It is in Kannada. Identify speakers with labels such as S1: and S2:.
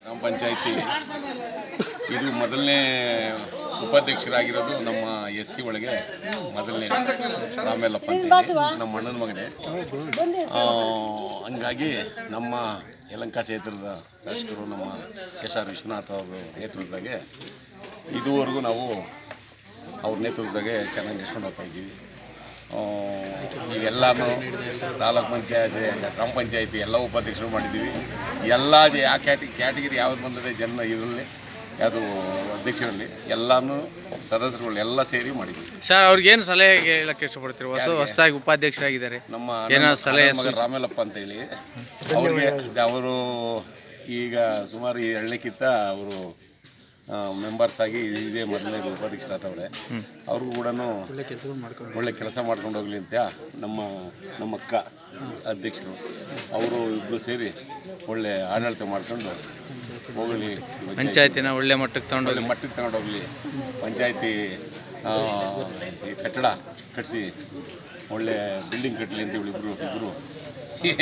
S1: ಗ್ರಾಮ ಪಂಚಾಯತಿ ಇದು ಮೊದಲನೇ ಉಪಾಧ್ಯಕ್ಷರಾಗಿರೋದು ನಮ್ಮ SC ಒಳಗೆ ಮೊದಲನೇ ರಾಮೇಲಪ್ಪ ಅಂತೇಳಿ ನಮ್ಮ ಅಣ್ಣನ ಮಗನೇ. ಹಂಗಾಗಿ ನಮ್ಮ ಯಲಹಂಕ ಕ್ಷೇತ್ರದ ಶಾಸಕರು ನಮ್ಮ KR ವಿಶ್ವನಾಥ್ ಅವರು ನೇತೃತ್ವದಾಗೆ ಇದುವರೆಗೂ ನಾವು ಅವ್ರ ನೇತೃತ್ವದಾಗೆ ಚೆನ್ನಾಗಿ ನಡೆಸ್ಕೊಂಡು ಹೋಗ್ತಾ ಇದ್ದೀವಿ. ಈಗೆಲ್ಲನೂ ತಾಲೂಕು ಪಂಚಾಯತಿ ಗ್ರಾಮ ಪಂಚಾಯತಿ ಎಲ್ಲ ಉಪಾಧ್ಯಕ್ಷರು ಮಾಡಿದ್ದೀವಿ. ಎಲ್ಲ ಯಾವ ಕ್ಯಾಟಗಿರಿ ಯಾವ್ದು ಬಂದಿದೆ ಜನ ಇದರಲ್ಲಿ ಯಾವುದು ಅಧ್ಯಕ್ಷರಲ್ಲಿ ಎಲ್ಲನೂ ಸದಸ್ಯರುಗಳು ಎಲ್ಲ ಸೇರಿ ಮಾಡಿದ್ದೀವಿ.
S2: ಸರ್ ಅವ್ರಿಗೇನು ಸಲಹೆ ಹೇಳಕ್ಕೆ ಇಷ್ಟಪಡ್ತೀರಿ? ಹೊಸದಾಗಿ ಉಪಾಧ್ಯಕ್ಷರಾಗಿದ್ದಾರೆ,
S1: ನಮ್ಮ
S2: ಏನೋ ಸಲಹೆ
S1: ಮಗ ರಾಮೇಲಪ್ಪ ಅಂತೇಳಿ ಅವ್ರಿಗೆ ಅವರು ಈಗ ಸುಮಾರು 2ಕ್ಕಿಂತ ಅವರು ಮೆಂಬರ್ಸ್ ಆಗಿ ಇದೇ ಮೊದಲನೇ ಉಪಾಧ್ಯಕ್ಷರಾದವ್ರೆ. ಅವ್ರಿಗೂ ಕೂಡ ಒಳ್ಳೆ ಕೆಲಸ ಮಾಡ್ಕೊಂಡು ಹೋಗ್ಲಿ ಅಂತ ನಮ್ಮ ಅಕ್ಕ ಅಧ್ಯಕ್ಷರು ಅವರು ಇಬ್ಬರು ಸೇರಿ ಒಳ್ಳೆ ಆಡಳಿತ ಮಾಡ್ಕೊಂಡು ಹೋಗಲಿ,
S2: ಪಂಚಾಯತಿನ ಒಳ್ಳೆ ಮಟ್ಟಕ್ಕೆ
S1: ತಗೊಂಡೋಗ್ಲಿ, ಪಂಚಾಯತಿ ಕಟ್ಟಡ ಕಟ್ಟಿಸಿ ಒಳ್ಳೆ ಬಿಲ್ಡಿಂಗ್ ಕಟ್ಟಲಿ ಅಂತ ಇಬ್ಬರು